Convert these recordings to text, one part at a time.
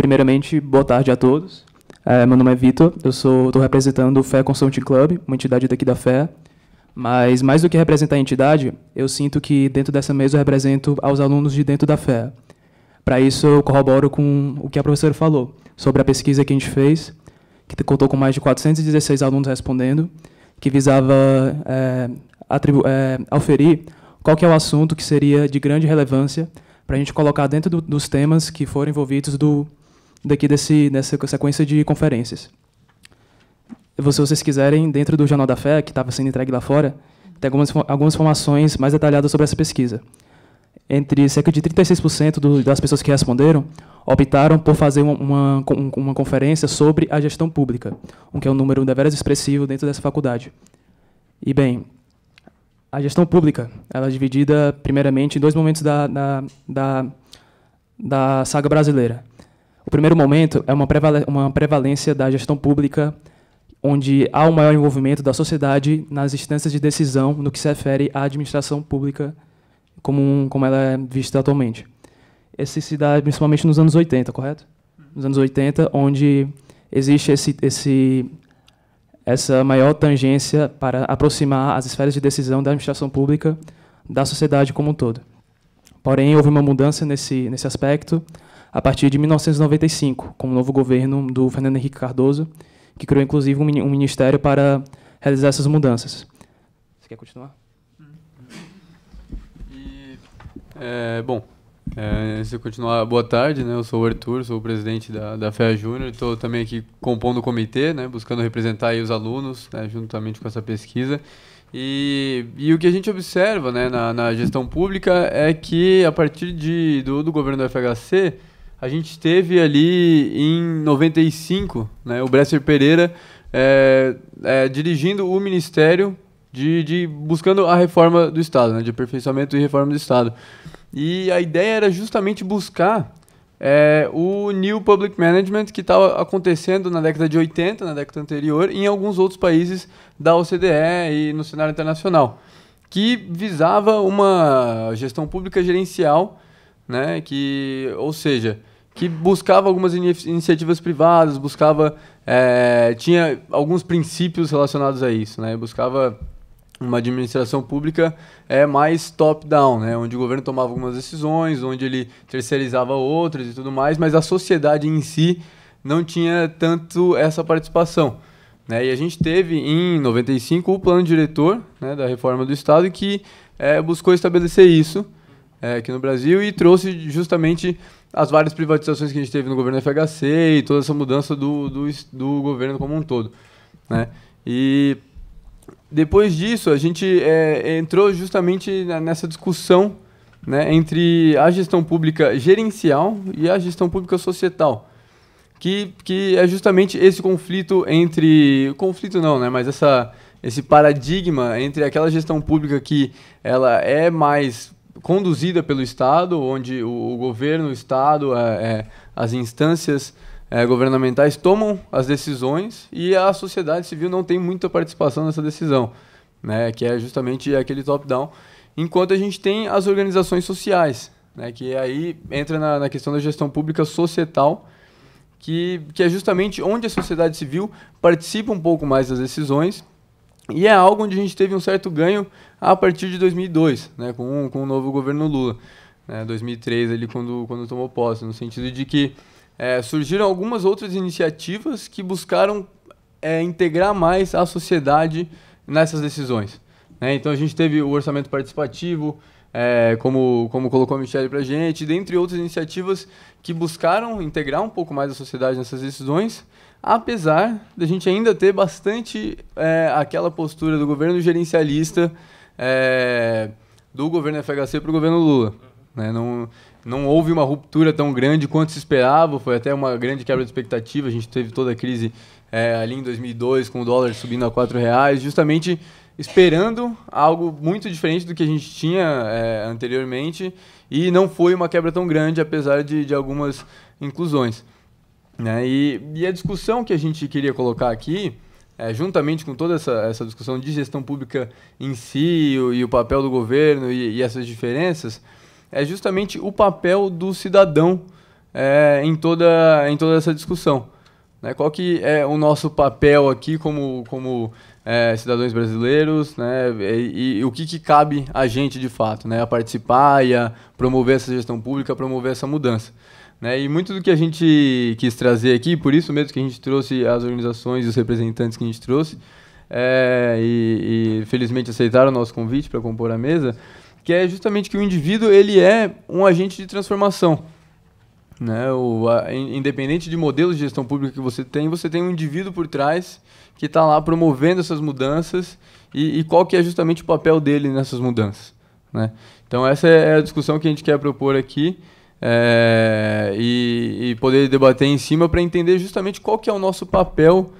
Primeiramente, boa tarde a todos. Meu nome é Vitor, eu estou representando o FEA Consulting Club, uma entidade daqui da FEA. Mas, mais do que representar a entidade, eu sinto que dentro dessa mesa eu represento aos alunos de dentro da FEA. Para isso, eu corroboro com o que a professora falou sobre a pesquisa que a gente fez, que contou com mais de 416 alunos respondendo, que visava auferir qual que é o assunto que seria de grande relevância para a gente colocar dentro dos temas que foram envolvidos nessa sequência de conferências. Se vocês quiserem, dentro do Jornal da Fé, que estava sendo entregue lá fora, tem algumas informações mais detalhadas sobre essa pesquisa. Entre cerca de 36% das pessoas que responderam optaram por fazer uma conferência sobre a gestão pública, o que é um número deveras expressivo dentro dessa faculdade. E, bem, a gestão pública ela é dividida, primeiramente, em dois momentos da saga brasileira. O primeiro momento é uma prevalência da gestão pública, onde há um maior envolvimento da sociedade nas instâncias de decisão no que se refere à administração pública como ela é vista atualmente. Esse se dá principalmente nos anos 80, correto? Nos anos 80, onde existe essa maior tangência para aproximar as esferas de decisão da administração pública da sociedade como um todo. Porém, houve uma mudança nesse aspecto a partir de 1995, com o novo governo do Fernando Henrique Cardoso, que criou, inclusive, um ministério para realizar essas mudanças. Você quer continuar? Antes de continuar, boa tarde, né? Eu sou o Arthur, sou o presidente da FEA Júnior, estou também aqui compondo o comitê, né? Buscando representar aí os alunos, né? Juntamente com essa pesquisa. E o que a gente observa, né, na gestão pública é que, a partir do governo do FHC, a gente teve ali em 95, né, o Bresser Pereira dirigindo o Ministério buscando a reforma do Estado, né, de aperfeiçoamento e reforma do Estado. E a ideia era justamente buscar o New Public Management que estava acontecendo na década de 80, na década anterior, em alguns outros países da OCDE e no cenário internacional, que visava uma gestão pública gerencial, né, ou seja, que buscava algumas iniciativas privadas, tinha alguns princípios relacionados a isso, né, buscava uma administração pública mais top-down, né, onde o governo tomava algumas decisões, onde ele terceirizava outras e tudo mais, mas a sociedade em si não tinha tanto essa participação, né, e a gente teve em 95 o plano diretor, né, da reforma do Estado que buscou estabelecer isso aqui no Brasil e trouxe justamente as várias privatizações que a gente teve no governo FHC e toda essa mudança do governo como um todo, né, e depois disso, a gente entrou justamente nessa discussão, né, entre a gestão pública gerencial e a gestão pública societal, que é justamente esse conflito conflito não, né, mas esse paradigma entre aquela gestão pública que ela é mais conduzida pelo Estado, onde o governo, o Estado, as instâncias governamentais tomam as decisões e a sociedade civil não tem muita participação nessa decisão, né, que é justamente aquele top-down, enquanto a gente tem as organizações sociais, né, que aí entra na questão da gestão pública societal, que é justamente onde a sociedade civil participa um pouco mais das decisões e é algo onde a gente teve um certo ganho a partir de 2002, né, com o novo governo Lula, né, 2003, ali, quando tomou posse, no sentido de que surgiram algumas outras iniciativas que buscaram integrar mais a sociedade nessas decisões, né? Então a gente teve o orçamento participativo, como colocou a Michelle para a gente, dentre outras iniciativas que buscaram integrar um pouco mais a sociedade nessas decisões, apesar de a gente ainda ter bastante aquela postura do governo gerencialista do governo FHC para o governo Lula, né? Não houve uma ruptura tão grande quanto se esperava, foi até uma grande quebra de expectativa, a gente teve toda a crise ali em 2002, com o dólar subindo a R$4, justamente esperando algo muito diferente do que a gente tinha anteriormente, e não foi uma quebra tão grande, apesar de algumas inclusões, né? E a discussão que a gente queria colocar aqui, juntamente com toda essa discussão de gestão pública em si, e o papel do governo e essas diferenças, é justamente o papel do cidadão em toda essa discussão. Né? Qual que é o nosso papel aqui como cidadãos brasileiros, né? E o que cabe a gente, de fato, né? A participar e a promover essa gestão pública, a promover essa mudança. Né? E muito do que a gente quis trazer aqui, por isso mesmo que a gente trouxe as organizações e os representantes que a gente trouxe, e felizmente aceitaram o nosso convite para compor a mesa, que é justamente que o indivíduo ele é um agente de transformação. Né? Independente de modelos de gestão pública que você tem um indivíduo por trás que está lá promovendo essas mudanças e qual que é justamente o papel dele nessas mudanças. Né? Então essa é a discussão que a gente quer propor aqui, e poder debater em cima para entender justamente qual que é o nosso papel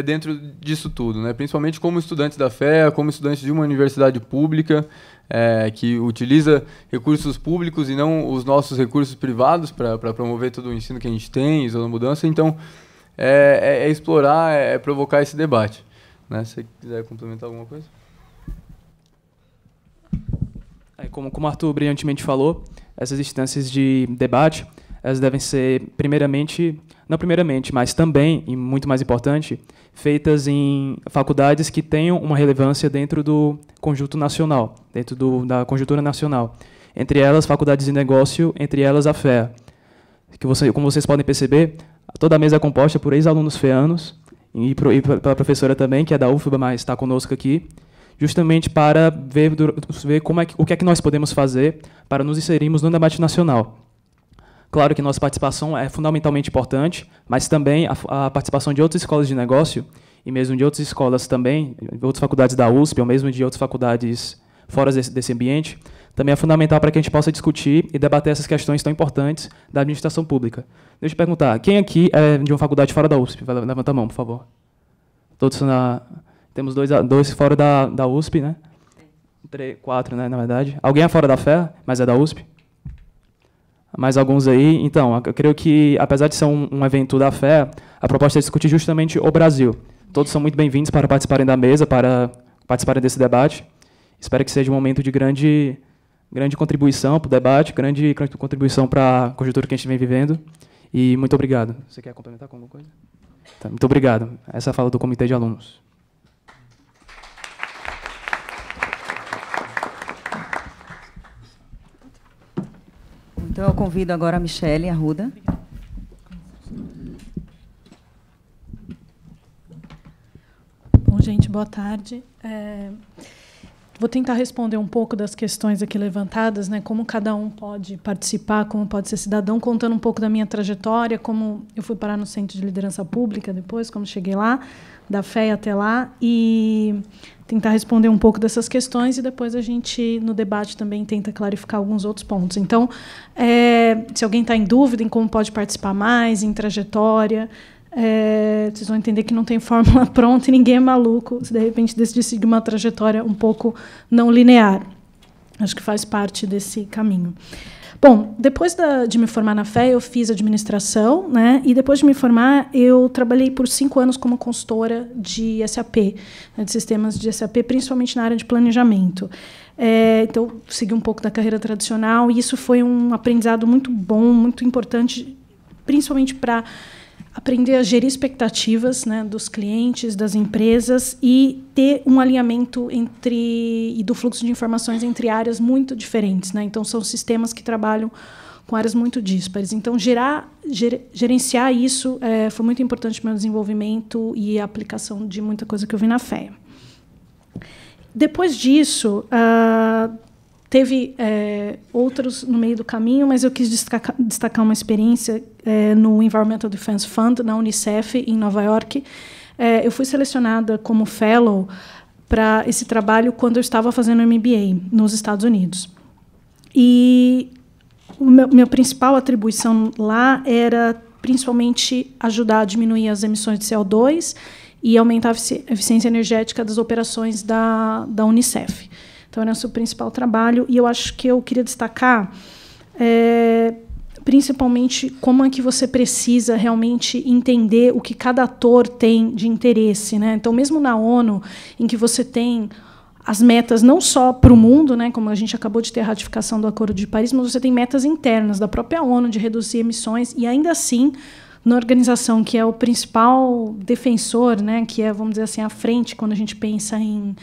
dentro disso tudo, né? Principalmente como estudantes da FEA, como estudantes de uma universidade pública, que utiliza recursos públicos e não os nossos recursos privados para promover todo o ensino que a gente tem, toda a mudança. Então, explorar, provocar esse debate. Né? Se você quiser complementar alguma coisa. Como o Arthur brilhantemente falou, essas instâncias de debate, elas devem ser, não primeiramente, mas também, e muito mais importante, feitas em faculdades que tenham uma relevância dentro do conjunto nacional, dentro da conjuntura nacional. Entre elas, faculdades de negócio, entre elas a FEA. Como vocês podem perceber, toda a mesa é composta por ex-alunos feanos e pela professora também, que é da UFBA, mas está conosco aqui, justamente para ver o que é que nós podemos fazer para nos inserirmos no debate nacional. Claro que nossa participação é fundamentalmente importante, mas também a participação de outras escolas de negócio, e mesmo de outras escolas também, outras faculdades da USP, ou mesmo de outras faculdades fora desse ambiente, também é fundamental para que a gente possa discutir e debater essas questões tão importantes da administração pública. Deixa eu perguntar, quem aqui é de uma faculdade fora da USP? Levanta a mão, por favor. Todos temos dois fora da USP, né? 4, né, na verdade. Alguém é fora da FEA, mas é da USP? Mais alguns aí. Então, eu creio que, apesar de ser um evento da FEA, a proposta é discutir justamente o Brasil. Todos são muito bem-vindos para participarem da mesa, para participarem desse debate. Espero que seja um momento de grande contribuição para o debate, grande contribuição para a conjuntura que a gente vem vivendo. E muito obrigado. Você quer complementar com alguma coisa? Tá, muito obrigado. Essa é a fala do Comitê de Alunos. Então, eu convido agora a Michele Arruda. Bom, gente, boa tarde. Vou tentar responder um pouco das questões aqui levantadas, né? Como cada um pode participar, como pode ser cidadão, contando um pouco da minha trajetória, como eu fui parar no Centro de Liderança Pública depois, como cheguei lá, da FEA até lá, e tentar responder um pouco dessas questões, e depois a gente, no debate, também tenta clarificar alguns outros pontos. Então, se alguém está em dúvida em como pode participar mais, em trajetória, vocês vão entender que não tem fórmula pronta e ninguém é maluco se, de repente, decidir seguir uma trajetória um pouco não linear. Acho que faz parte desse caminho. Bom, depois de me formar na FEA, eu fiz administração, né? E depois de me formar, eu trabalhei por 5 anos como consultora de SAP, né, de sistemas de SAP, principalmente na área de planejamento. Então, segui um pouco da carreira tradicional, e isso foi um aprendizado muito bom, muito importante, principalmente para aprender a gerir expectativas, né, dos clientes, das empresas, e ter um alinhamento e do fluxo de informações entre áreas muito diferentes, né? Então, são sistemas que trabalham com áreas muito díspares. Então, gerenciar isso foi muito importante para o meu desenvolvimento e a aplicação de muita coisa que eu vi na FEA. Depois disso, teve outros no meio do caminho, mas eu quis destacar uma experiência no Environmental Defense Fund, na Unicef, em Nova York. Eu fui selecionada como fellow para esse trabalho quando eu estava fazendo MBA nos Estados Unidos. E minha principal atribuição lá era, principalmente, ajudar a diminuir as emissões de CO2 e aumentar a eficiência energética das operações da Unicef. Então, era o seu principal trabalho. E eu acho que eu queria destacar, principalmente, como é que você precisa realmente entender o que cada ator tem de interesse, né? Então, mesmo na ONU, em que você tem as metas não só para o mundo, né, como a gente acabou de ter a ratificação do Acordo de Paris, mas você tem metas internas da própria ONU de reduzir emissões, e ainda assim, na organização que é o principal defensor, né, que é, vamos dizer assim, à frente quando a gente pensa em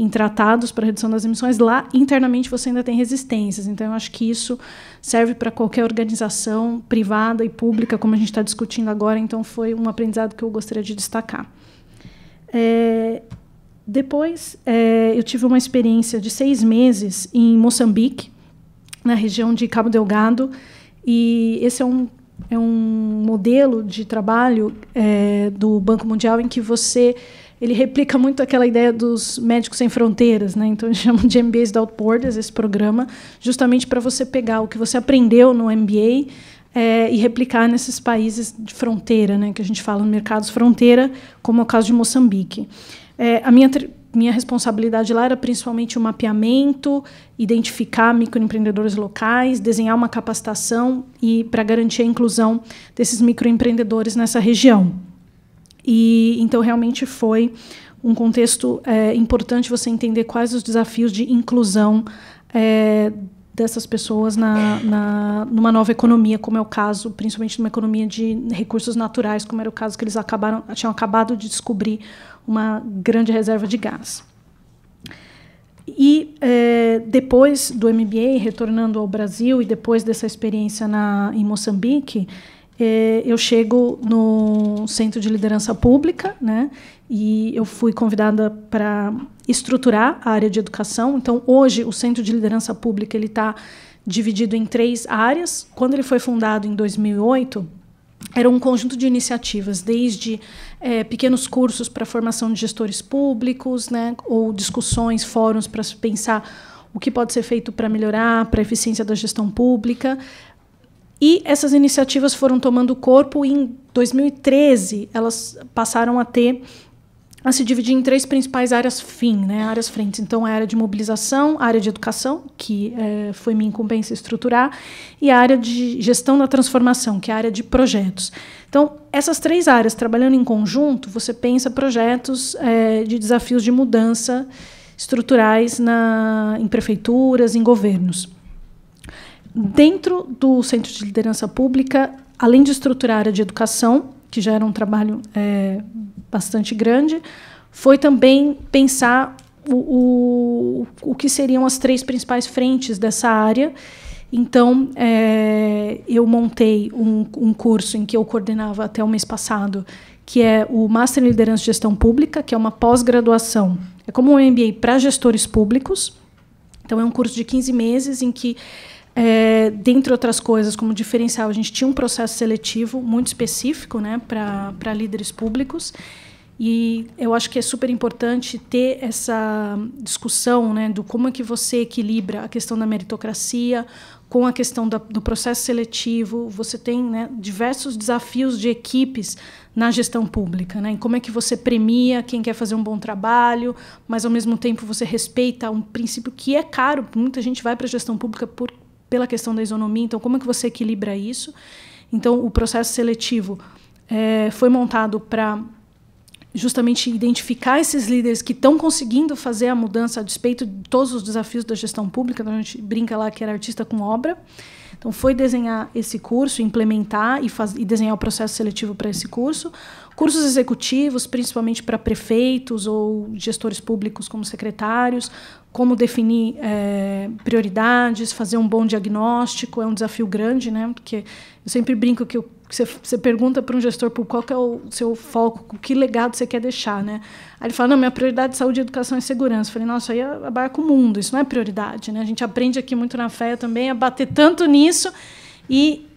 tratados para redução das emissões, lá internamente você ainda tem resistências. Então, eu acho que isso serve para qualquer organização privada e pública, como a gente está discutindo agora. Então, foi um aprendizado que eu gostaria de destacar. Depois, eu tive uma experiência de 6 meses em Moçambique, na região de Cabo Delgado, e esse é um modelo de trabalho do Banco Mundial em que ele replica muito aquela ideia dos Médicos Sem Fronteiras, né? Então, eles chamam de MBAs Without Borders, esse programa, justamente para você pegar o que você aprendeu no MBA e replicar nesses países de fronteira, né? Que a gente fala em mercados fronteira, como é o caso de Moçambique. A minha responsabilidade lá era principalmente o mapeamento, identificar microempreendedores locais, desenhar uma capacitação para garantir a inclusão desses microempreendedores nessa região. E então realmente foi um contexto importante você entender quais os desafios de inclusão dessas pessoas numa nova economia, como é o caso, principalmente numa economia de recursos naturais, como era o caso que eles tinham acabado de descobrir uma grande reserva de gás. E depois do MBA, retornando ao Brasil, e depois dessa experiência em Moçambique, eu chego no Centro de Liderança Pública, né, e eu fui convidada para estruturar a área de educação. Então, hoje, o Centro de Liderança Pública está dividido em 3 áreas. Quando ele foi fundado em 2008, era um conjunto de iniciativas, desde pequenos cursos para formação de gestores públicos, né, ou discussões, fóruns para pensar o que pode ser feito para melhorar, para a eficiência da gestão pública. E essas iniciativas foram tomando corpo, e em 2013 elas passaram a se dividir em 3 principais áreas áreas frentes. Então, a área de mobilização, a área de educação, que foi minha incumbência estruturar, e a área de gestão da transformação, que é a área de projetos. Então, essas 3 áreas, trabalhando em conjunto, você pensa projetos de desafios de mudança estruturais em prefeituras, em governos. Dentro do Centro de Liderança Pública, além de estruturar a área de educação, que já era um trabalho bastante grande, foi também pensar o que seriam as 3 principais frentes dessa área. Então, eu montei um curso em que eu coordenava até o mês passado, que é o Master em Liderança e Gestão Pública, que é uma pós-graduação. É como um MBA para gestores públicos. Então, é um curso de 15 meses em que, dentre outras coisas, como diferencial, a gente tinha um processo seletivo muito específico, né, para líderes públicos. E eu acho que é super importante ter essa discussão, né, do como é que você equilibra a questão da meritocracia com a questão do processo seletivo. Você tem, né, diversos desafios de equipes na gestão pública, né, em como é que você premia quem quer fazer um bom trabalho, mas, ao mesmo tempo, você respeita um princípio que é caro. Muita gente vai para a gestão pública pela questão da isonomia. Então, como é que você equilibra isso? Então, o processo seletivo foi montado para justamente identificar esses líderes que estão conseguindo fazer a mudança a despeito de todos os desafios da gestão pública. Então, a gente brinca lá que era artista com obra. Então, foi desenhar esse curso, implementar e desenhar o processo seletivo para esse curso. Cursos executivos, principalmente para prefeitos ou gestores públicos como secretários, como definir prioridades, fazer um bom diagnóstico. É um desafio grande, né? Porque eu sempre brinco que você pergunta para um gestor público qual que é o seu foco, que legado você quer deixar, né? Aí ele fala, não, minha prioridade é saúde, educação e segurança. Eu falei, nossa, aí abarca o mundo, isso não é prioridade, né? A gente aprende aqui muito na FEA também a bater tanto nisso, e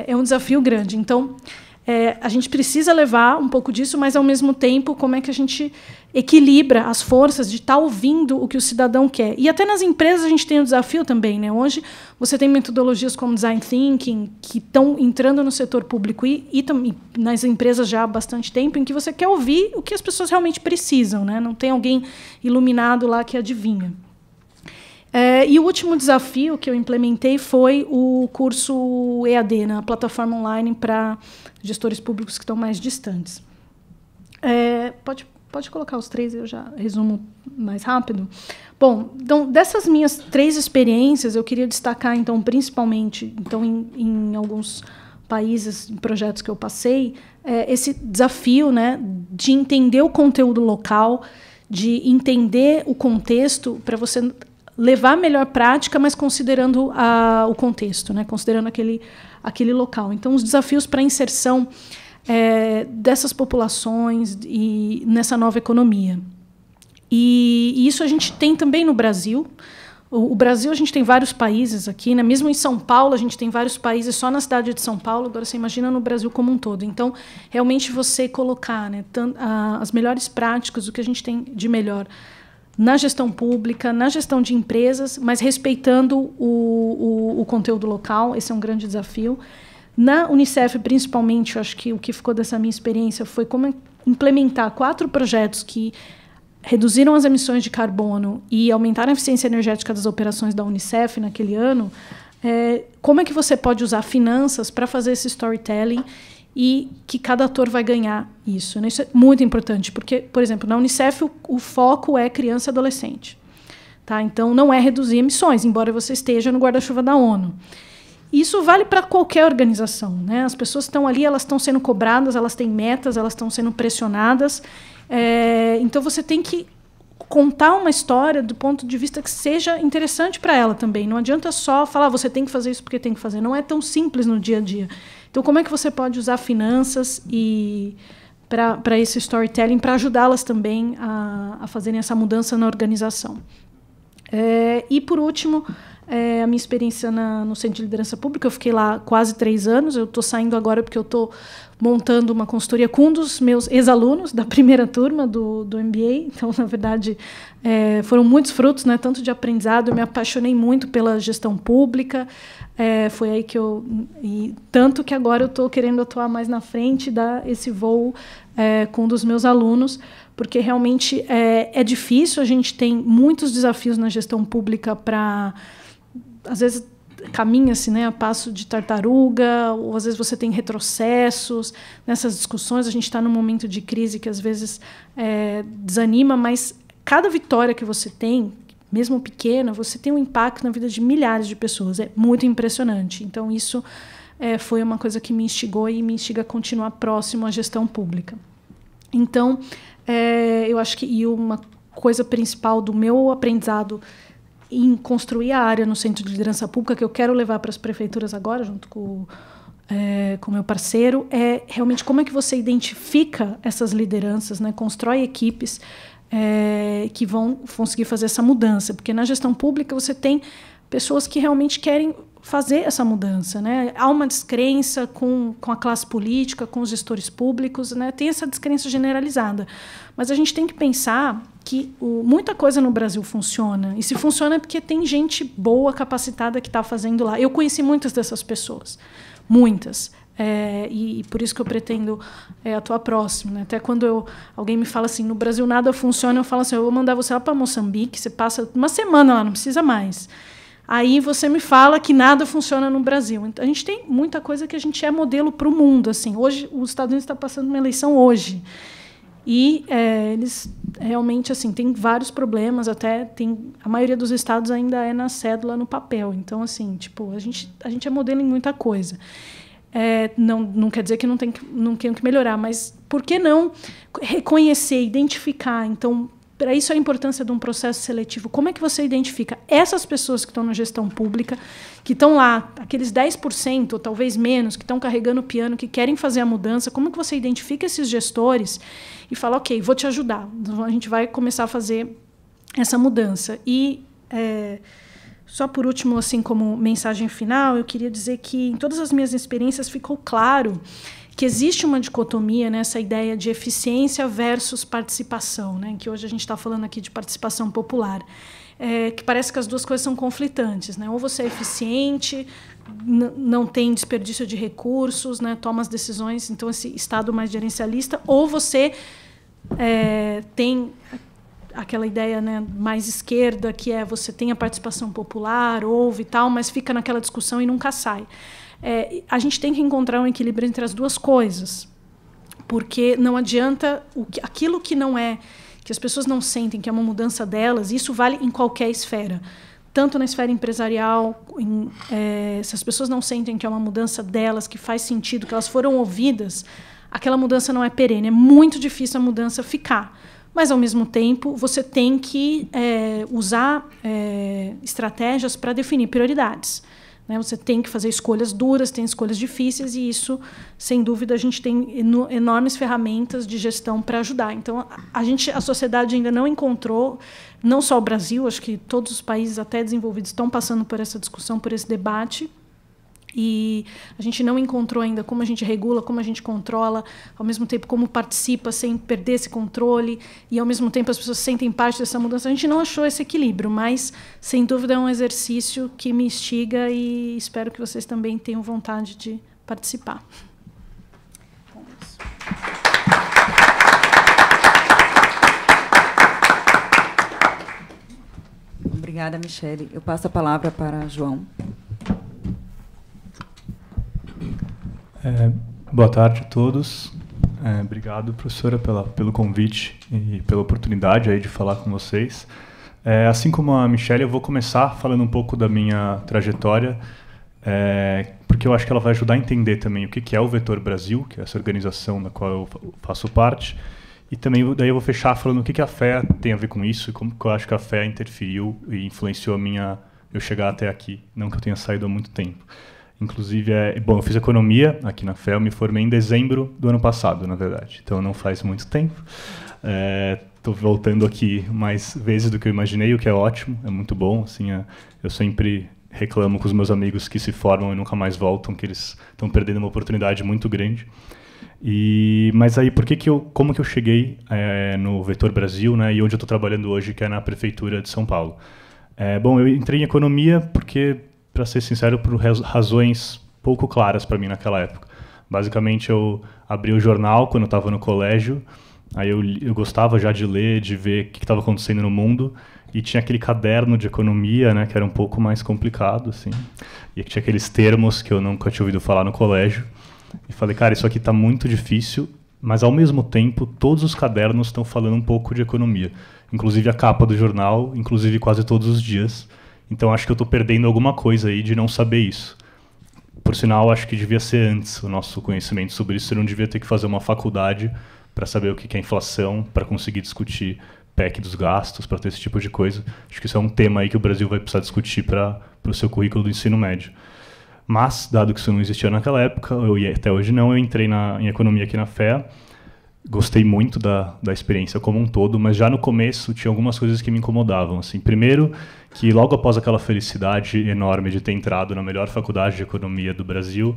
é um desafio grande. Então, a gente precisa levar um pouco disso, mas, ao mesmo tempo, como é que a gente equilibra as forças de estar ouvindo o que o cidadão quer. E até nas empresas a gente tem um desafio também, né? Hoje você tem metodologias como Design Thinking que estão entrando no setor público e também nas empresas já há bastante tempo, em que você quer ouvir o que as pessoas realmente precisam, né? Não tem alguém iluminado lá que adivinha. E o último desafio que eu implementei foi o curso EAD, na plataforma online para gestores públicos que estão mais distantes. Pode Pode colocar os 3, eu já resumo mais rápido. Bom, então, dessas minhas 3 experiências, eu queria destacar, então, principalmente, então, em alguns países, em projetos que eu passei, esse desafio, né, de entender o conteúdo local, de entender o contexto para você levar a melhor prática, mas considerando o contexto, né, considerando aquele local. Então, os desafios para a inserção dessas populações e nessa nova economia. E isso a gente tem também no Brasil. O Brasil, a gente tem vários países aqui, né? Mesmo em São Paulo, a gente tem vários países só na cidade de São Paulo. Agora, você imagina no Brasil como um todo. Então, realmente, você colocar, né, as melhores práticas, o que a gente tem de melhor na gestão pública, na gestão de empresas, mas respeitando o conteúdo local. Esse é um grande desafio. Na Unicef, principalmente, eu acho que o que ficou dessa minha experiência foi como implementar 4 projetos que reduziram as emissões de carbono e aumentaram a eficiência energética das operações da Unicef naquele ano. Como é que você pode usar finanças para fazer esse storytelling e que cada ator vai ganhar isso, né? Isso é muito importante, porque, por exemplo, na Unicef o foco é criança e adolescente. Tá? Então, não é reduzir emissões, embora você esteja no guarda-chuva da ONU. Isso vale para qualquer organização, né? As pessoas estão ali, elas estão sendo cobradas, elas têm metas, elas estão sendo pressionadas. Então, você tem que contar uma história do ponto de vista que seja interessante para ela também. Não adianta só falar, você tem que fazer isso porque tem que fazer. Não é tão simples no dia a dia. Então, como é que você pode usar finanças para esse storytelling, para ajudá-las também a fazerem essa mudança na organização? E, por último, a minha experiência no Centro de Liderança Pública, eu fiquei lá quase 3 anos. Eu estou saindo agora porque eu estou montando uma consultoria com um dos meus ex-alunos da primeira turma do MBA. Então, na verdade, foram muitos frutos, né, tanto de aprendizado. Eu me apaixonei muito pela gestão pública. Foi aí que tanto que agora eu estou querendo atuar mais na frente, dar esse voo com um dos meus alunos, porque realmente é difícil. A gente tem muitos desafios na gestão pública às vezes caminha-se, né, a passo de tartaruga, ou às vezes você tem retrocessos nessas discussões. A gente está num momento de crise que às vezes desanima, mas cada vitória que você tem, mesmo pequena, você tem um impacto na vida de milhares de pessoas. É muito impressionante. Então, isso foi uma coisa que me instigou e me instiga a continuar próximo à gestão pública. Então, eu acho que uma coisa principal do meu aprendizado em construir a área no Centro de Liderança Pública, que eu quero levar para as prefeituras agora, junto com o meu parceiro, é realmente como é que você identifica essas lideranças, né? Constrói equipes que vão conseguir fazer essa mudança. Porque na gestão pública você tem pessoas que realmente querem fazer essa mudança, né? Há uma descrença com a classe política, com os gestores públicos, né? Tem essa descrença generalizada. Mas a gente tem que pensar que muita coisa no Brasil funciona. E se funciona é porque tem gente boa, capacitada, que está fazendo lá. Eu conheci muitas dessas pessoas. Muitas. E por isso que eu pretendo atuar próximo, né? Até quando alguém me fala assim, no Brasil nada funciona, eu falo assim, eu vou mandar você lá para Moçambique, você passa uma semana lá, não precisa mais. Aí você me fala que nada funciona no Brasil. Então, a gente tem muita coisa que a gente é modelo para o mundo. Assim. Hoje, os Estados Unidos está passando uma eleição hoje. E eles realmente assim, têm vários problemas. A maioria dos estados ainda é na cédula, no papel. Então, assim, tipo, a gente é modelo em muita coisa. Não quer dizer que não tenham que melhorar, mas por que não reconhecer, identificar? Então, para isso a importância de um processo seletivo. Como é que você identifica essas pessoas que estão na gestão pública, que estão lá, aqueles 10%, ou talvez menos, que estão carregando o piano, que querem fazer a mudança? Como é que você identifica esses gestores e fala, ok, vou te ajudar, a gente vai começar a fazer essa mudança? E, só por último, assim, como mensagem final, eu queria dizer que em todas as minhas experiências ficou claro que existe uma dicotomia nessa ideia de eficiência versus participação, né? Que hoje a gente está falando aqui de participação popular, que parece que as duas coisas são conflitantes, né? Ou você é eficiente, não tem desperdício de recursos, né? Toma as decisões, então esse Estado mais gerencialista, ou você tem aquela ideia, né, mais esquerda, que você tem a participação popular, ouve e tal, mas fica naquela discussão e nunca sai. A gente tem que encontrar um equilíbrio entre as duas coisas, porque não adianta aquilo que não é, que as pessoas não sentem que é uma mudança delas, isso vale em qualquer esfera. Tanto na esfera empresarial, se as pessoas não sentem que é uma mudança delas, que faz sentido, que elas foram ouvidas, aquela mudança não é perene. É muito difícil a mudança ficar. Mas, ao mesmo tempo, você tem que usar estratégias para definir prioridades. Né? Você tem que fazer escolhas duras, tem escolhas difíceis, e isso, sem dúvida, a gente tem enormes ferramentas de gestão para ajudar. Então, a sociedade ainda não encontrou, não só o Brasil, acho que todos os países até desenvolvidos estão passando por essa discussão, por esse debate, e a gente não encontrou ainda como a gente regula, como a gente controla, ao mesmo tempo como participa sem perder esse controle, e ao mesmo tempo as pessoas sentem parte dessa mudança. A gente não achou esse equilíbrio, mas sem dúvida é um exercício que me instiga e espero que vocês também tenham vontade de participar. Obrigada, Michele. Eu passo a palavra para João. Boa tarde a todos. Obrigado, professora, pelo convite e pela oportunidade aí de falar com vocês. Assim como a Michele, eu vou começar falando um pouco da minha trajetória, porque eu acho que ela vai ajudar a entender também o que é o Vetor Brasil, que é essa organização da qual eu faço parte, e também daí eu vou fechar falando o que a FEA tem a ver com isso e como que eu acho que a FEA interferiu e influenciou eu chegar até aqui, não que eu tenha saído há muito tempo. Inclusive, bom, eu fiz economia aqui na FEA, eu me formei em dezembro do ano passado, na verdade. Então, não faz muito tempo. Estou voltando aqui mais vezes do que eu imaginei, o que é ótimo, é muito bom. Assim, eu sempre reclamo com os meus amigos que se formam e nunca mais voltam, que eles estão perdendo uma oportunidade muito grande. Mas aí, como que eu cheguei no Vetor Brasil, né, e onde eu estou trabalhando hoje, que é na Prefeitura de São Paulo? Bom, eu entrei em economia porque, para ser sincero, por razões pouco claras para mim naquela época. Basicamente, eu abri o jornal quando eu estava no colégio, aí eu gostava já de ler, de ver o que estava acontecendo no mundo, e tinha aquele caderno de economia, né, que era um pouco mais complicado, assim, e tinha aqueles termos que eu nunca tinha ouvido falar no colégio, e falei, cara, isso aqui está muito difícil, mas, ao mesmo tempo, todos os cadernos estão falando um pouco de economia, inclusive a capa do jornal, inclusive quase todos os dias. Então, acho que eu estou perdendo alguma coisa aí de não saber isso. Por sinal, acho que devia ser antes o nosso conhecimento sobre isso. Você não devia ter que fazer uma faculdade para saber o que é inflação, para conseguir discutir PEC dos gastos, para ter esse tipo de coisa. Acho que isso é um tema aí que o Brasil vai precisar discutir para o seu currículo do ensino médio. Mas, dado que isso não existia naquela época, e até hoje não, eu entrei em economia aqui na FEA. Gostei muito da experiência como um todo, mas já no começo tinha algumas coisas que me incomodavam. Assim, primeiro, que logo após aquela felicidade enorme de ter entrado na melhor faculdade de economia do Brasil,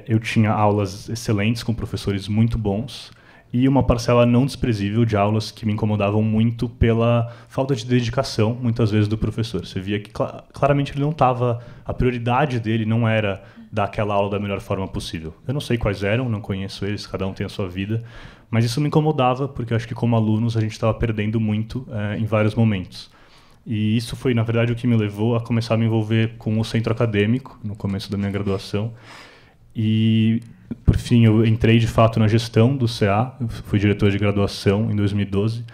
eu tinha aulas excelentes com professores muito bons e uma parcela não desprezível de aulas que me incomodavam muito pela falta de dedicação, muitas vezes, do professor. Você via que claramente ele não estava... A prioridade dele não era dar aquela aula da melhor forma possível. Eu não sei quais eram, não conheço eles, cada um tem a sua vida, mas isso me incomodava porque eu acho que, como alunos, a gente estava perdendo muito em vários momentos. E isso foi, na verdade, o que me levou a começar a me envolver com o centro acadêmico, no começo da minha graduação. E, por fim, eu entrei, de fato, na gestão do CA, eu fui diretor de graduação em 2012,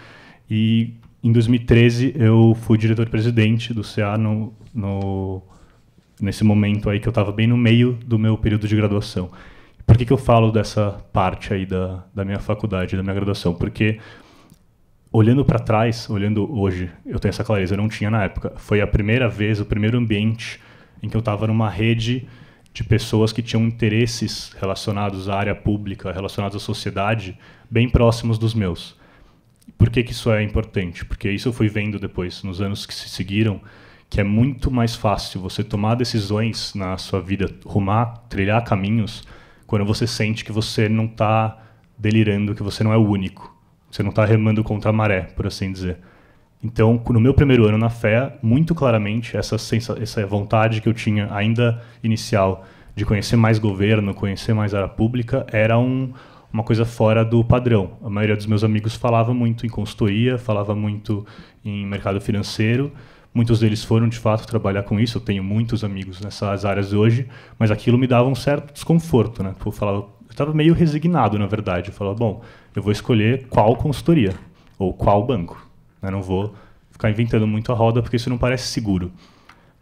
e em 2013 eu fui diretor-presidente do CA nesse momento aí que eu estava bem no meio do meu período de graduação. Por que eu falo dessa parte aí da minha faculdade, da minha graduação? Porque, olhando para trás, olhando hoje, eu tenho essa clareza, eu não tinha na época. Foi a primeira vez, o primeiro ambiente em que eu estava numa rede de pessoas que tinham interesses relacionados à área pública, relacionados à sociedade, bem próximos dos meus. Por que isso é importante? Porque isso eu fui vendo depois, nos anos que se seguiram, que é muito mais fácil você tomar decisões na sua vida, trilhar caminhos, quando você sente que você não está delirando, que você não é o único. Você não está remando contra a maré, por assim dizer. Então, no meu primeiro ano na FEA, muito claramente, essa vontade que eu tinha ainda inicial de conhecer mais governo, conhecer mais área pública, era uma coisa fora do padrão. A maioria dos meus amigos falava muito em consultoria, falava muito em mercado financeiro. Muitos deles foram, de fato, trabalhar com isso. Eu tenho muitos amigos nessas áreas hoje, mas aquilo me dava um certo desconforto, né? Eu estava meio resignado, na verdade. Eu falava, bom, eu vou escolher qual consultoria ou qual banco. Eu não vou ficar inventando muito a roda, porque isso não parece seguro.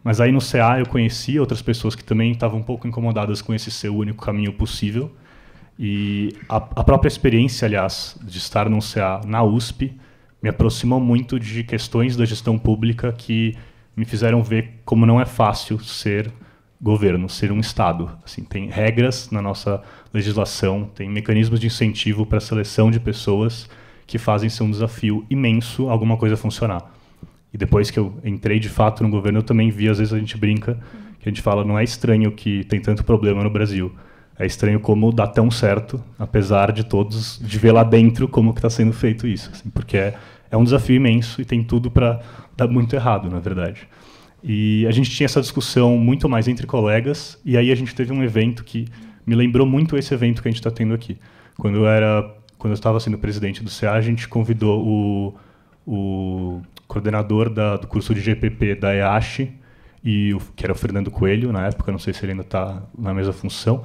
Mas aí no CA eu conheci outras pessoas que também estavam um pouco incomodadas com esse ser o único caminho possível. E a própria experiência, aliás, de estar num CA na USP, me aproximou muito de questões da gestão pública que me fizeram ver como não é fácil ser governo, ser um Estado. Assim, tem regras na nossa legislação, tem mecanismos de incentivo para a seleção de pessoas que fazem ser um desafio imenso alguma coisa funcionar. E depois que eu entrei de fato no governo, eu também vi, às vezes a gente brinca, que a gente fala, não é estranho que tem tanto problema no Brasil. É estranho como dá tão certo, apesar de todos, de ver lá dentro como que está sendo feito isso. Assim, porque é um desafio imenso e tem tudo para dar muito errado, na verdade. E a gente tinha essa discussão muito mais entre colegas, e aí a gente teve um evento que me lembrou muito esse evento que a gente está tendo aqui. Quando eu estava sendo presidente do CA, a gente convidou o coordenador do curso de GPP da EASH, que era o Fernando Coelho, na época, não sei se ele ainda está na mesma função,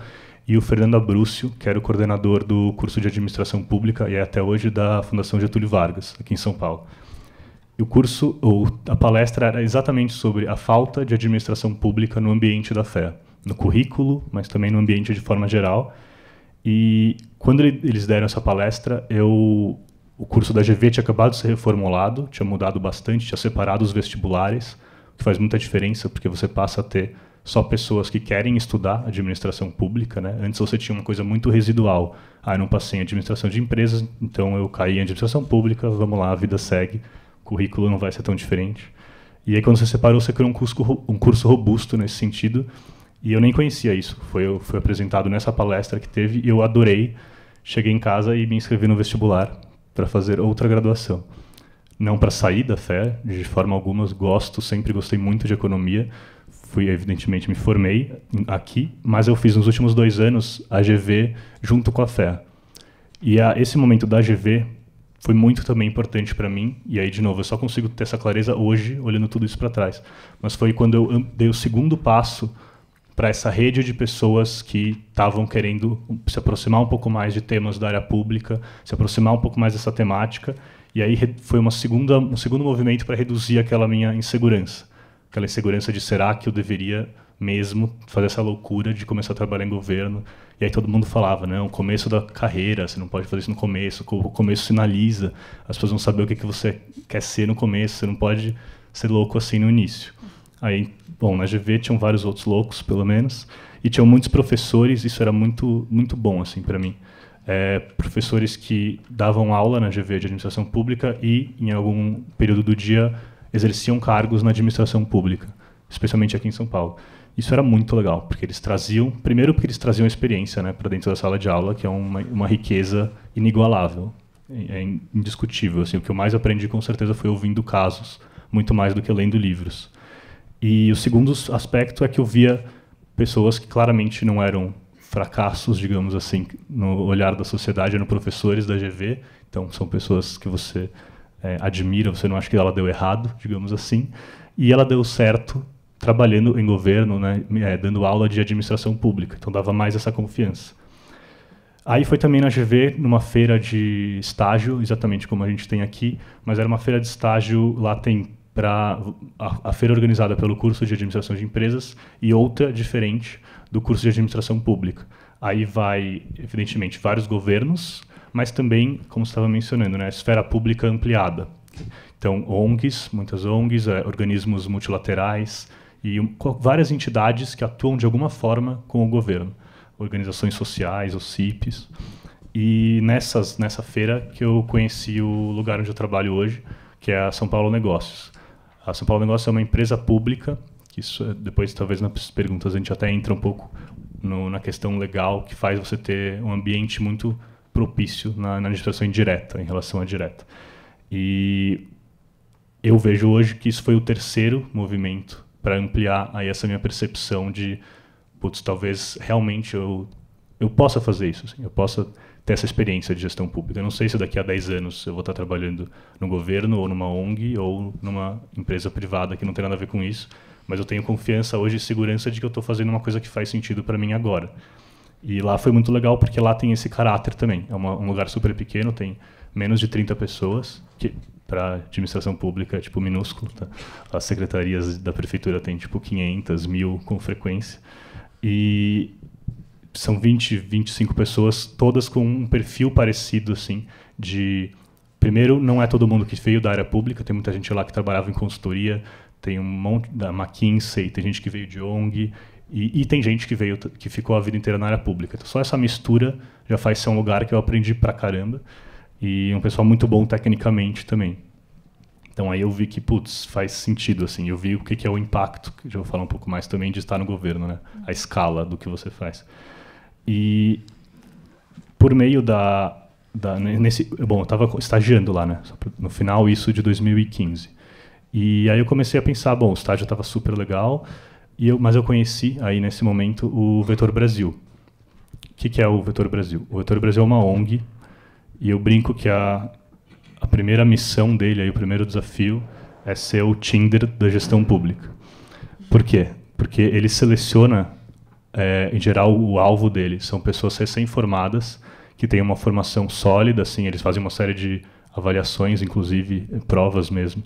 e o Fernando Abrúcio, que era o coordenador do curso de Administração Pública, e é até hoje da Fundação Getúlio Vargas, aqui em São Paulo. E a palestra era exatamente sobre a falta de administração pública no ambiente da fé, no currículo, mas também no ambiente de forma geral. E quando eles deram essa palestra, o curso da GV tinha acabado de ser reformulado, tinha mudado bastante, tinha separado os vestibulares, o que faz muita diferença, porque você passa a ter só pessoas que querem estudar administração pública, né? Antes você tinha uma coisa muito residual. Eu não passei em administração de empresas, então eu caí em administração pública, vamos lá, a vida segue, o currículo não vai ser tão diferente. E aí quando você separou, você criou um curso robusto nesse sentido, e eu nem conhecia isso. Foi apresentado nessa palestra que teve, e eu adorei. Cheguei em casa e me inscrevi no vestibular para fazer outra graduação. Não para sair da fé, de forma alguma, sempre gostei muito de economia. Evidentemente, me formei aqui, mas eu fiz nos últimos 2 anos a GV junto com a fé. E esse momento da GV foi muito também importante para mim, e aí, de novo, eu só consigo ter essa clareza hoje, olhando tudo isso para trás. Mas foi quando eu dei o segundo passo para essa rede de pessoas que estavam querendo se aproximar um pouco mais de temas da área pública, se aproximar um pouco mais dessa temática, e aí foi um segundo movimento para reduzir aquela minha insegurança. Aquela insegurança de será que eu deveria mesmo fazer essa loucura de começar a trabalhar em governo. E aí todo mundo falava, não, começo da carreira, você não pode fazer isso no começo, o começo sinaliza, as pessoas vão saber o que você quer ser no começo, você não pode ser louco assim no início. Aí, bom, na GV tinham vários outros loucos, pelo menos, e tinham muitos professores, isso era muito, muito bom assim, para mim. Professores que davam aula na GV de administração pública e, em algum período do dia, exerciam cargos na administração pública, especialmente aqui em São Paulo. Isso era muito legal, porque eles traziam experiência, né, para dentro da sala de aula, que é uma riqueza inigualável, é indiscutível. Assim, o que eu mais aprendi, com certeza, foi ouvindo casos, muito mais do que lendo livros. E o segundo aspecto é que eu via pessoas que claramente não eram fracassos, digamos assim, no olhar da sociedade, eram professores da GV, então são pessoas que você admira, você não acha que ela deu errado, digamos assim, e ela deu certo trabalhando em governo, né, dando aula de administração pública, então dava mais essa confiança. Aí foi também na GV, numa feira de estágio, exatamente como a gente tem aqui, mas era uma feira de estágio, lá tem a feira organizada pelo curso de administração de empresas e outra diferente do curso de administração pública. Aí vai, evidentemente, vários governos, mas também, como você estava mencionando, né, a esfera pública ampliada. Então, ONGs, muitas ONGs, organismos multilaterais e várias entidades que atuam de alguma forma com o governo, organizações sociais, os CIPs. E nessa feira que eu conheci o lugar onde eu trabalho hoje, que é a São Paulo Negócios. A São Paulo Negócios é uma empresa pública, que isso, depois talvez nas perguntas a gente até entra um pouco na questão legal, que faz você ter um ambiente muito propício na administração indireta, em relação à direta. E eu vejo hoje que isso foi o terceiro movimento para ampliar aí essa minha percepção de, talvez realmente eu possa fazer isso, assim, eu possa ter essa experiência de gestão pública. Eu não sei se daqui a 10 anos eu vou estar trabalhando no governo, ou numa ONG, ou numa empresa privada que não tem nada a ver com isso, mas eu tenho confiança hoje e segurança de que eu estou fazendo uma coisa que faz sentido para mim agora. E lá foi muito legal porque lá tem esse caráter também. É um lugar super pequeno, tem menos de 30 pessoas, que para administração pública é tipo minúsculo. Tá? As secretarias da prefeitura têm tipo 500, 1000 com frequência. E são 20, 25 pessoas, todas com um perfil parecido, assim, de... Primeiro, não é todo mundo que veio da área pública, tem muita gente lá que trabalhava em consultoria, tem um monte da McKinsey, tem gente que veio de ONG, e tem gente que ficou a vida inteira na área pública. Então, só essa mistura já faz ser um lugar que eu aprendi pra caramba, e um pessoal muito bom tecnicamente também. Então, aí eu vi que, putz, faz sentido, assim, eu vi o que é o impacto, que já vou falar um pouco mais também de estar no governo, né? A escala do que você faz. E, por meio bom, eu estava estagiando lá, né? No final, isso de 2015. E aí eu comecei a pensar, bom, o estágio estava super legal, mas eu conheci, aí nesse momento, o Vetor Brasil. O que é o Vetor Brasil? O Vetor Brasil é uma ONG, e eu brinco que a primeira missão dele, aí, o primeiro desafio, é ser o Tinder da gestão pública. Por quê? Porque ele seleciona, em geral, o alvo dele são pessoas recém-formadas, que têm uma formação sólida, assim, eles fazem uma série de avaliações, inclusive provas mesmo,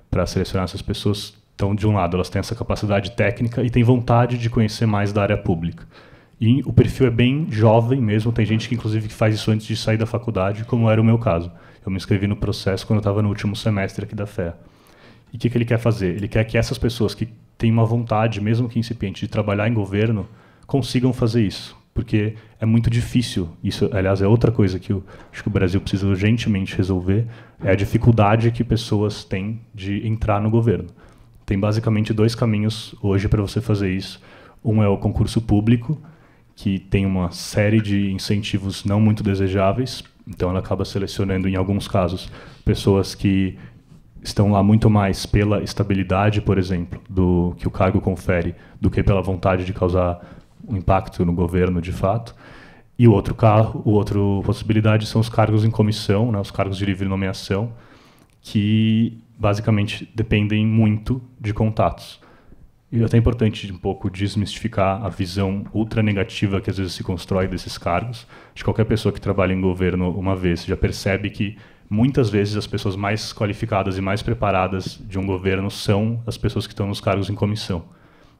para selecionar essas pessoas. Então, de um lado, elas têm essa capacidade técnica e têm vontade de conhecer mais da área pública. E o perfil é bem jovem mesmo, tem gente que, inclusive, que faz isso antes de sair da faculdade, como era o meu caso. Eu me inscrevi no processo quando eu estava no último semestre aqui da FEA. E o que ele quer fazer? Ele quer que essas pessoas que têm uma vontade, mesmo que incipiente, de trabalhar em governo, consigam fazer isso. Porque é muito difícil, isso, aliás, é outra coisa que eu acho que o Brasil precisa urgentemente resolver, é a dificuldade que pessoas têm de entrar no governo. Tem basicamente 2 caminhos hoje para você fazer isso. Um é o concurso público, que tem uma série de incentivos não muito desejáveis, então ela acaba selecionando, em alguns casos, pessoas que estão lá muito mais pela estabilidade, por exemplo, que o cargo confere, do que pela vontade de causar um impacto no governo, de fato. E o outra possibilidade são os cargos em comissão, né, os cargos de livre nomeação, que basicamente dependem muito de contatos. E é até importante um pouco desmistificar a visão ultra negativa que às vezes se constrói desses cargos. De qualquer pessoa que trabalha em governo uma vez já percebe que muitas vezes as pessoas mais qualificadas e mais preparadas de um governo são as pessoas que estão nos cargos em comissão.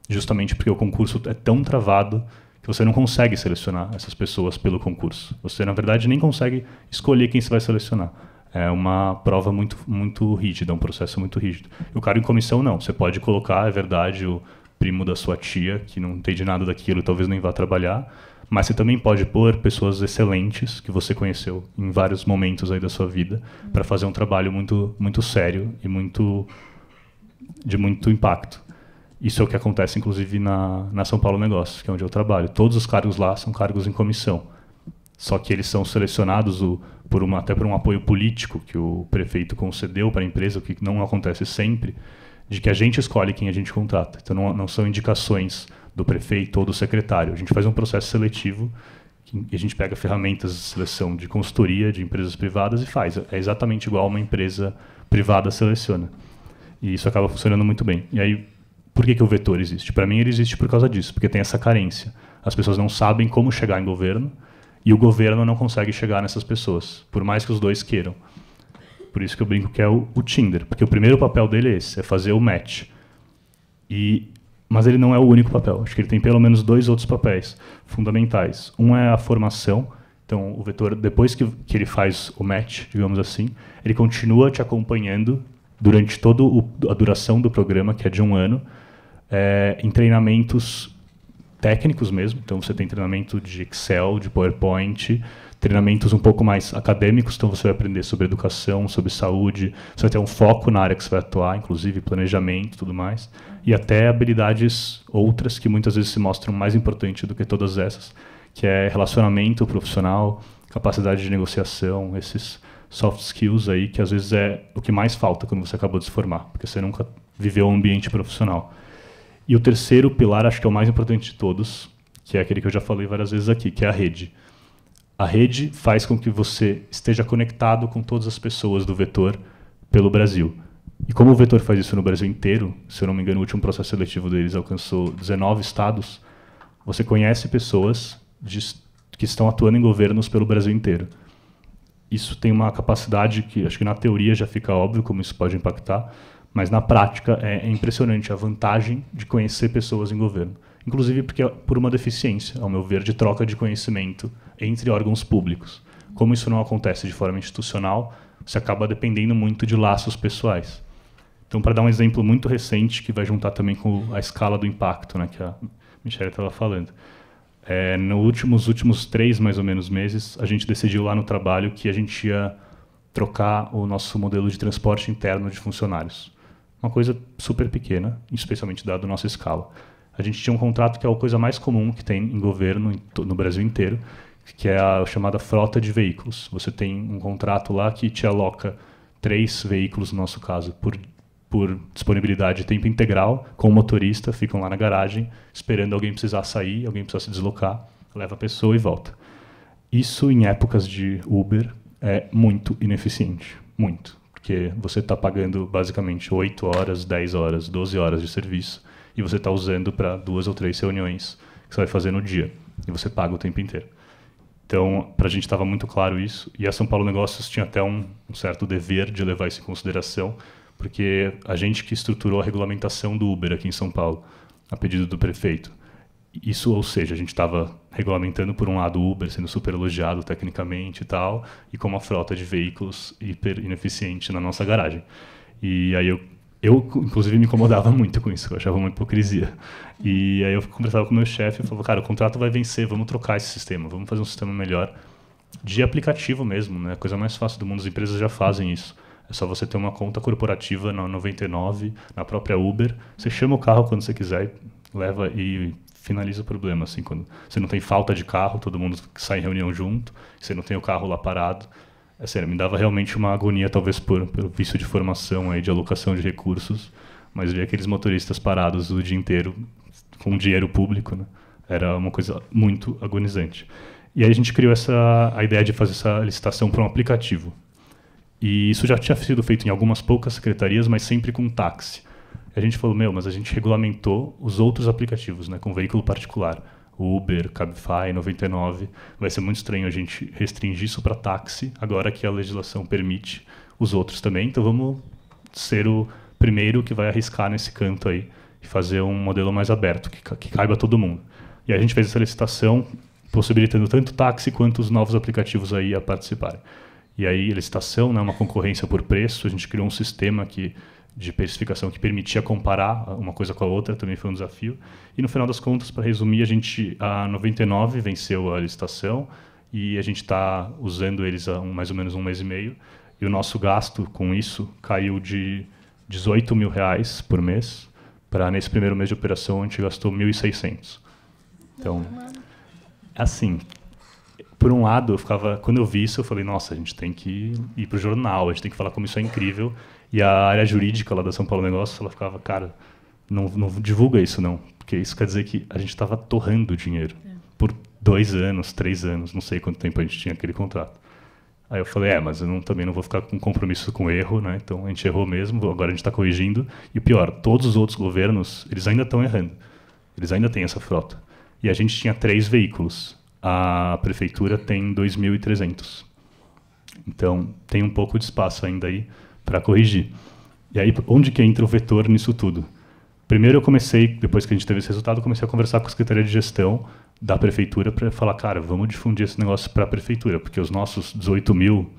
Justamente porque o concurso é tão travado que você não consegue selecionar essas pessoas pelo concurso. Você, na verdade, nem consegue escolher quem você vai selecionar. É uma prova muito, muito rígida, um processo muito rígido. E o cargo em comissão, não. Você pode colocar, é verdade, o primo da sua tia, que não entende nada daquilo, talvez nem vá trabalhar, mas você também pode pôr pessoas excelentes, que você conheceu em vários momentos aí da sua vida, para fazer um trabalho muito, muito sério e de muito impacto. Isso é o que acontece, inclusive, na São Paulo Negócios, que é onde eu trabalho. Todos os cargos lá são cargos em comissão. Só que eles são selecionados até por um apoio político que o prefeito concedeu para a empresa, o que não acontece sempre, de que a gente escolhe quem a gente contrata. Então, não são indicações do prefeito ou do secretário. A gente faz um processo seletivo e a gente pega ferramentas de seleção de consultoria de empresas privadas e faz. É exatamente igual uma empresa privada seleciona. E isso acaba funcionando muito bem. E aí, por que o Vetor existe? Para mim, ele existe por causa disso, porque tem essa carência. As pessoas não sabem como chegar em governo e o governo não consegue chegar nessas pessoas, por mais que os dois queiram. Por isso que eu brinco que é o Tinder, porque o primeiro papel dele é esse, é fazer o match. Mas ele não é o único papel. Acho que ele tem pelo menos 2 outros papéis fundamentais. Um é a formação. Então, o Vetor, depois que ele faz o match, digamos assim, ele continua te acompanhando durante toda a duração do programa, que é de 1 ano, em treinamentos técnicos mesmo. Então, você tem treinamento de Excel, de PowerPoint, treinamentos um pouco mais acadêmicos. Então, você vai aprender sobre educação, sobre saúde, você vai ter um foco na área que você vai atuar, inclusive planejamento e tudo mais. E até habilidades outras que muitas vezes se mostram mais importantes do que todas essas, que é relacionamento profissional, capacidade de negociação, esses soft skills aí, que às vezes é o que mais falta quando você acabou de se formar, porque você nunca viveu um ambiente profissional. E o terceiro pilar, acho que é o mais importante de todos, que é aquele que eu já falei várias vezes aqui, que é a rede. A rede faz com que você esteja conectado com todas as pessoas do Vetor pelo Brasil. E como o Vetor faz isso no Brasil inteiro, se eu não me engano, o último processo seletivo deles alcançou 19 estados, você conhece pessoas de que estão atuando em governos pelo Brasil inteiro. Isso tem uma capacidade que, acho que na teoria já fica óbvio como isso pode impactar, mas na prática é impressionante a vantagem de conhecer pessoas em governo. Inclusive porque por uma deficiência, ao meu ver, de troca de conhecimento entre órgãos públicos. Como isso não acontece de forma institucional, você acaba dependendo muito de laços pessoais. Então, para dar um exemplo muito recente, que vai juntar também com a escala do impacto, né, que a Michelle estava falando. Nos últimos 3, mais ou menos, meses, a gente decidiu lá no trabalho que a gente ia trocar o nosso modelo de transporte interno de funcionários. Uma coisa super pequena, especialmente dado a nossa escala. A gente tinha um contrato que é a coisa mais comum que tem em governo no Brasil inteiro, que é a chamada frota de veículos. Você tem um contrato lá que te aloca 3 veículos, no nosso caso, por disponibilidade de tempo integral, com o motorista, ficam lá na garagem, esperando alguém precisar sair, alguém precisar se deslocar, leva a pessoa e volta. Isso, em épocas de Uber, é muito ineficiente. Muito. Porque você está pagando, basicamente, 8 horas, 10 horas, 12 horas de serviço, e você está usando para 2 ou 3 reuniões que você vai fazer no dia. E você paga o tempo inteiro. Então, para a gente estava muito claro isso, e a São Paulo Negócios tinha até um certo dever de levar isso em consideração, porque a gente que estruturou a regulamentação do Uber aqui em São Paulo, a pedido do prefeito. Isso, ou seja, a gente estava regulamentando, por um lado, o Uber sendo super elogiado tecnicamente e tal, e com uma frota de veículos hiper ineficiente na nossa garagem. E aí eu inclusive, me incomodava muito com isso, eu achava uma hipocrisia. E aí eu conversava com o meu chefe e falava, cara, o contrato vai vencer, vamos trocar esse sistema, vamos fazer um sistema melhor de aplicativo mesmo, né? A coisa mais fácil do mundo, as empresas já fazem isso. É só você ter uma conta corporativa na 99, na própria Uber, você chama o carro quando você quiser, leva e finaliza o problema. Assim, quando você não tem falta de carro, todo mundo sai em reunião junto, você não tem o carro lá parado. É sério, me dava realmente uma agonia, talvez pelo vício de formação, aí, de alocação de recursos, mas ver aqueles motoristas parados o dia inteiro com dinheiro público, né? Era uma coisa muito agonizante. E aí a gente criou a ideia de fazer essa licitação para um aplicativo. E isso já tinha sido feito em algumas poucas secretarias, mas sempre com táxi. A gente falou, mas a gente regulamentou os outros aplicativos, né, com veículo particular. Uber, Cabify, 99. Vai ser muito estranho a gente restringir isso para táxi, agora que a legislação permite os outros também. Então vamos ser o primeiro que vai arriscar nesse canto aí e fazer um modelo mais aberto, que caiba a todo mundo. E a gente fez essa licitação, possibilitando tanto táxi quanto os novos aplicativos aí a participarem. E aí, licitação, né, uma concorrência por preço, a gente criou um sistema de precificação que permitia comparar uma coisa com a outra, também foi um desafio. E no final das contas, para resumir, a 99 venceu a licitação e a gente está usando eles há mais ou menos um mês e meio. E o nosso gasto com isso caiu de R$18 mil por mês para, nesse primeiro mês de operação, a gente gastou 1.600. Então, assim... Por um lado, quando eu vi isso, eu falei, nossa, a gente tem que ir para o jornal, a gente tem que falar como isso é incrível. E a área jurídica lá da São Paulo Negócios, ela ficava, cara, não divulga isso não, porque isso quer dizer que a gente estava torrando dinheiro por 2 anos, 3 anos, não sei quanto tempo a gente tinha aquele contrato. Aí eu falei, mas eu também não vou ficar com compromisso com erro, né? Então a gente errou mesmo, agora a gente está corrigindo. E o pior, todos os outros governos, eles ainda estão errando. Eles ainda têm essa frota. E a gente tinha 3 veículos. A prefeitura tem 2.300. Então, tem um pouco de espaço ainda aí para corrigir. E aí, onde que entra o vetor nisso tudo? Primeiro eu comecei, depois que a gente teve esse resultado, comecei a conversar com a Secretaria de Gestão da Prefeitura para falar, cara, vamos difundir esse negócio para a Prefeitura, porque os nossos 18 mil,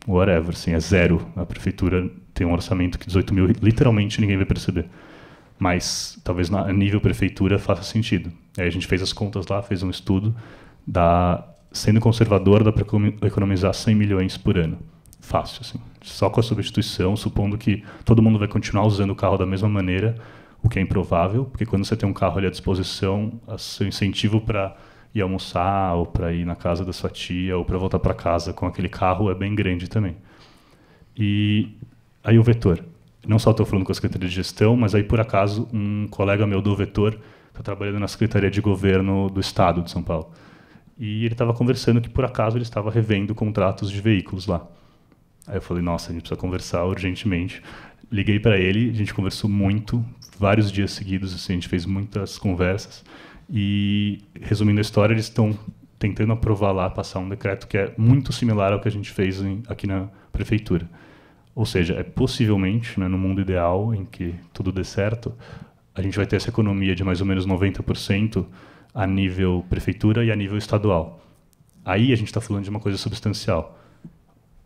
whatever, assim, é zero. A Prefeitura tem um orçamento que 18 mil, literalmente, ninguém vai perceber. Mas, talvez, a nível Prefeitura, faça sentido. Aí a gente fez as contas lá, fez um estudo, sendo conservador, dá para economizar 100 milhões por ano. Fácil, assim. Só com a substituição, supondo que todo mundo vai continuar usando o carro da mesma maneira, o que é improvável, porque quando você tem um carro ali à disposição, o seu incentivo para ir almoçar, ou para ir na casa da sua tia, ou para voltar para casa com aquele carro é bem grande também. E aí o vetor. Não só estou falando com a Secretaria de Gestão, mas aí, por acaso, um colega meu do vetor está trabalhando na Secretaria de Governo do Estado de São Paulo. E ele estava conversando que, por acaso, ele estava revendo contratos de veículos lá. Aí eu falei, nossa, a gente precisa conversar urgentemente. Liguei para ele, a gente conversou muito, vários dias seguidos, assim, a gente fez muitas conversas. E, resumindo a história, eles estão tentando aprovar lá, passar um decreto que é muito similar ao que a gente fez aqui na prefeitura. Ou seja, possivelmente, né, no mundo ideal, em que tudo dê certo, a gente vai ter essa economia de mais ou menos 90% a nível prefeitura e a nível estadual. Aí a gente está falando de uma coisa substancial.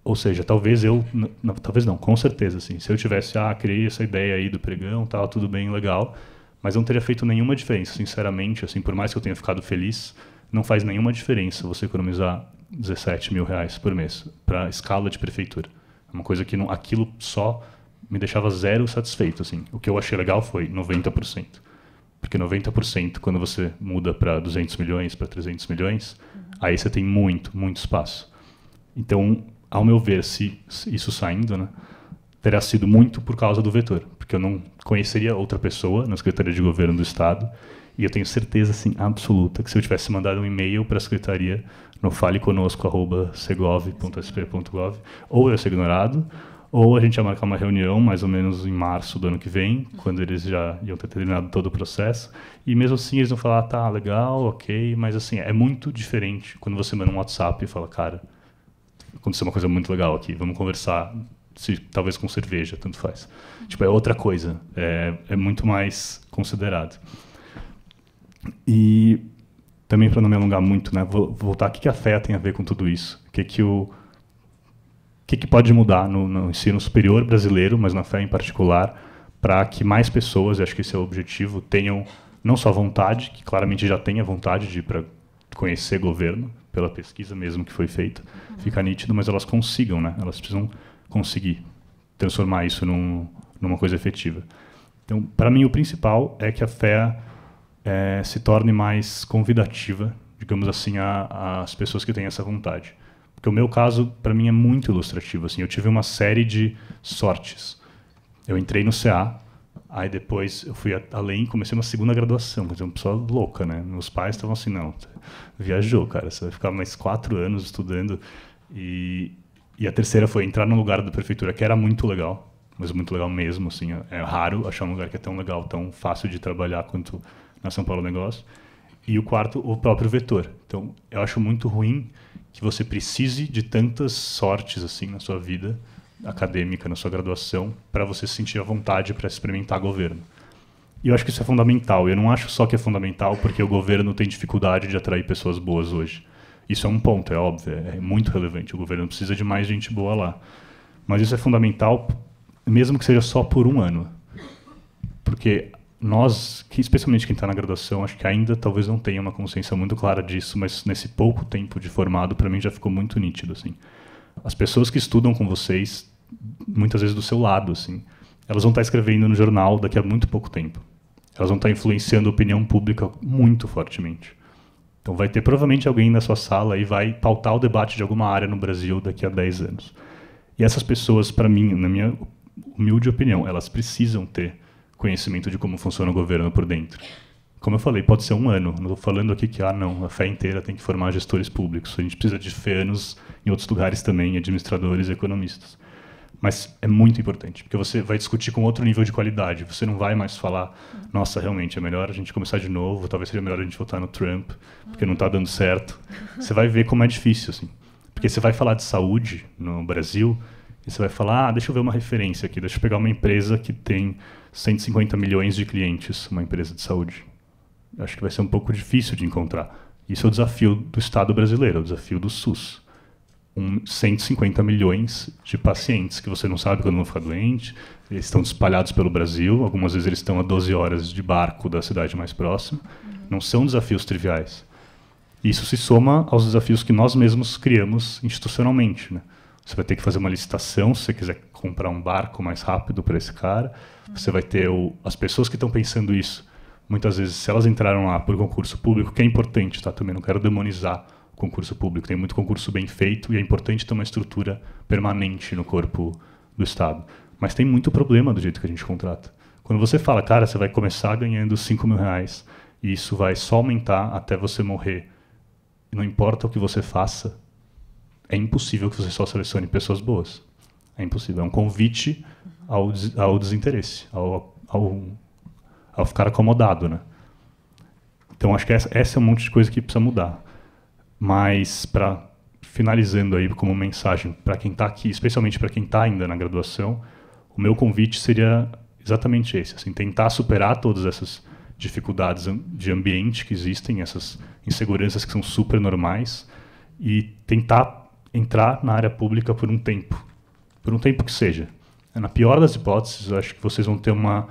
Ou seja, talvez não, com certeza, assim, se eu tivesse, criei essa ideia aí do pregão, tal, tudo bem, legal, mas não teria feito nenhuma diferença, sinceramente, assim, por mais que eu tenha ficado feliz, não faz nenhuma diferença você economizar 17 mil reais por mês para a escala de prefeitura. É uma coisa que aquilo só me deixava zero satisfeito, assim. O que eu achei legal foi 90%. Porque 90%, quando você muda para 200 milhões, para 300 milhões, aí você tem muito, muito espaço. Então, ao meu ver, se isso saindo, né, terá sido muito por causa do vetor. Porque eu não conheceria outra pessoa na Secretaria de Governo do Estado, e eu tenho certeza, assim, absoluta, que se eu tivesse mandado um e-mail para a Secretaria no faleconosco@segov.sp.gov, ou eu ia ser ignorado, ou a gente ia marcar uma reunião, mais ou menos em março do ano que vem, quando eles já iam ter terminado todo o processo, e mesmo assim eles vão falar, tá, legal, ok, mas assim, é muito diferente quando você manda um WhatsApp e fala, cara, aconteceu uma coisa muito legal aqui, vamos conversar, talvez com cerveja, tanto faz. Tipo, é outra coisa, é muito mais considerado. E também, para não me alongar muito, né, vou voltar, o que a FEA tem a ver com tudo isso? O que pode mudar no ensino superior brasileiro, mas na FEA em particular, para que mais pessoas, e acho que esse é o objetivo, tenham não só vontade, que claramente já tem a vontade de ir para conhecer governo, pela pesquisa mesmo que foi feita, fica nítido, mas elas consigam, né? Elas precisam conseguir transformar isso numa coisa efetiva. Então, para mim, o principal é que a FEA se torne mais convidativa, digamos assim, às pessoas que têm essa vontade. Porque o meu caso, para mim, é muito ilustrativo. Assim, eu tive uma série de sortes. Eu entrei no CA, aí depois eu fui além, comecei uma segunda graduação, quer dizer, uma pessoa louca, né? Meus pais estavam assim, não, viajou, cara, você vai ficar mais 4 anos estudando. E a terceira foi entrar num lugar da prefeitura que era muito legal, mas muito legal mesmo, assim, é raro achar um lugar que é tão legal, tão fácil de trabalhar quanto na São Paulo Negócio. E o quarto, o próprio vetor. Então, eu acho muito ruim que você precise de tantas sortes assim na sua vida acadêmica, na sua graduação, para você sentir a vontade para experimentar governo. E eu acho que isso é fundamental. Eu não acho só que é fundamental porque o governo tem dificuldade de atrair pessoas boas hoje. Isso é um ponto, é óbvio, é muito relevante. O governo precisa de mais gente boa lá. Mas isso é fundamental, mesmo que seja só por um ano. Porque nós, especialmente quem está na graduação, acho que ainda talvez não tenha uma consciência muito clara disso, mas nesse pouco tempo de formado, para mim já ficou muito nítido, assim. As pessoas que estudam com vocês, muitas vezes do seu lado, assim, elas vão estar escrevendo no jornal daqui a muito pouco tempo. Elas vão estar influenciando a opinião pública muito fortemente. Então vai ter provavelmente alguém na sua sala e vai pautar o debate de alguma área no Brasil daqui a 10 anos. E essas pessoas, para mim, na minha humilde opinião, elas precisam ter conhecimento de como funciona o governo por dentro. Como eu falei, pode ser um ano. Não estou falando aqui que, não, a FEA inteira tem que formar gestores públicos. A gente precisa de FEANos em outros lugares também, administradores e economistas. Mas é muito importante, porque você vai discutir com outro nível de qualidade. Você não vai mais falar, nossa, realmente, é melhor a gente começar de novo, talvez seja melhor a gente votar no Trump, porque não está dando certo. Você vai ver como é difícil, assim. Porque você vai falar de saúde no Brasil, e você vai falar, deixa eu ver uma referência aqui, deixa eu pegar uma empresa que tem 150 milhões de clientes, uma empresa de saúde. Acho que vai ser um pouco difícil de encontrar. Isso é o desafio do Estado brasileiro, é o desafio do SUS. 150 milhões de pacientes que você não sabe quando vão ficar doentes, eles estão espalhados pelo Brasil, algumas vezes eles estão a 12 horas de barco da cidade mais próxima. Não são desafios triviais. Isso se soma aos desafios que nós mesmos criamos institucionalmente, né? Você vai ter que fazer uma licitação se você quiser comprar um barco mais rápido para esse cara. Você vai ter as pessoas que estão pensando isso. Muitas vezes, se elas entraram lá por concurso público, que é importante, tá? Também não quero demonizar o concurso público. Tem muito concurso bem feito e é importante ter uma estrutura permanente no corpo do Estado. Mas tem muito problema do jeito que a gente contrata. Quando você fala, cara, você vai começar ganhando 5 mil reais e isso vai só aumentar até você morrer, e não importa o que você faça, é impossível que você só selecione pessoas boas. É impossível. É um convite ao desinteresse, ao ficar acomodado, né? Então, acho que essa é um monte de coisa que precisa mudar. Mas, finalizando aí como mensagem para quem está aqui, especialmente para quem está ainda na graduação, o meu convite seria exatamente esse, assim, tentar superar todas essas dificuldades de ambiente que existem, essas inseguranças que são super normais, e tentar entrar na área pública por um tempo que seja. Na pior das hipóteses, eu acho que vocês vão ter uma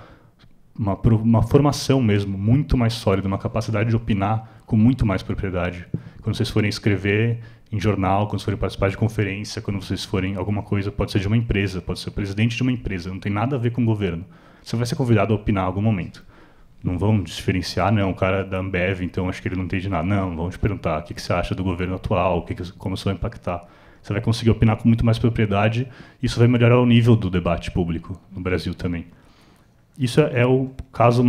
formação mesmo muito mais sólida, uma capacidade de opinar com muito mais propriedade. Quando vocês forem escrever em jornal, quando vocês forem participar de conferência, quando vocês forem alguma coisa, pode ser de uma empresa, pode ser presidente de uma empresa, não tem nada a ver com o governo. Você vai ser convidado a opinar em algum momento. Não vão diferenciar, não, o cara da Ambev, então acho que ele não entende nada. Não, vão te perguntar o que você acha do governo atual, como isso vai impactar. Você vai conseguir opinar com muito mais propriedade, isso vai melhorar o nível do debate público no Brasil também. Isso é o caso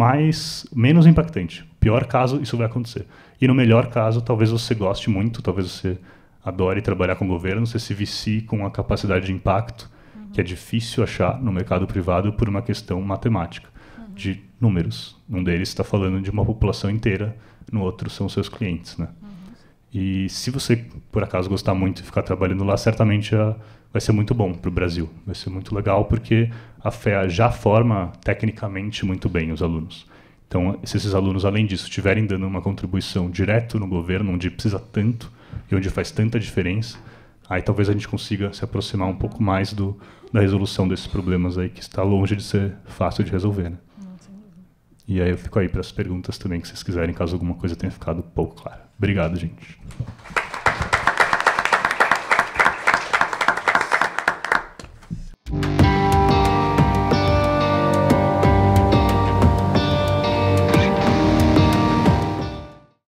menos impactante. Pior caso, isso vai acontecer. E no melhor caso, talvez você goste muito, talvez você adore trabalhar com o governo, você se vicie com a capacidade de impacto, que é difícil achar no mercado privado por uma questão matemática, de números. Um deles está falando de uma população inteira, no outro são seus clientes, né? E se você, por acaso, gostar muito e ficar trabalhando lá, certamente vai ser muito bom para o Brasil. Vai ser muito legal porque a FEA já forma tecnicamente muito bem os alunos. Então, se esses alunos, além disso, estiverem dando uma contribuição direto no governo, onde precisa tanto e onde faz tanta diferença, aí talvez a gente consiga se aproximar um pouco mais da resolução desses problemas aí, que está longe de ser fácil de resolver, né? E aí eu fico aí para as perguntas também, que vocês quiserem, caso alguma coisa tenha ficado pouco clara. Obrigado, gente.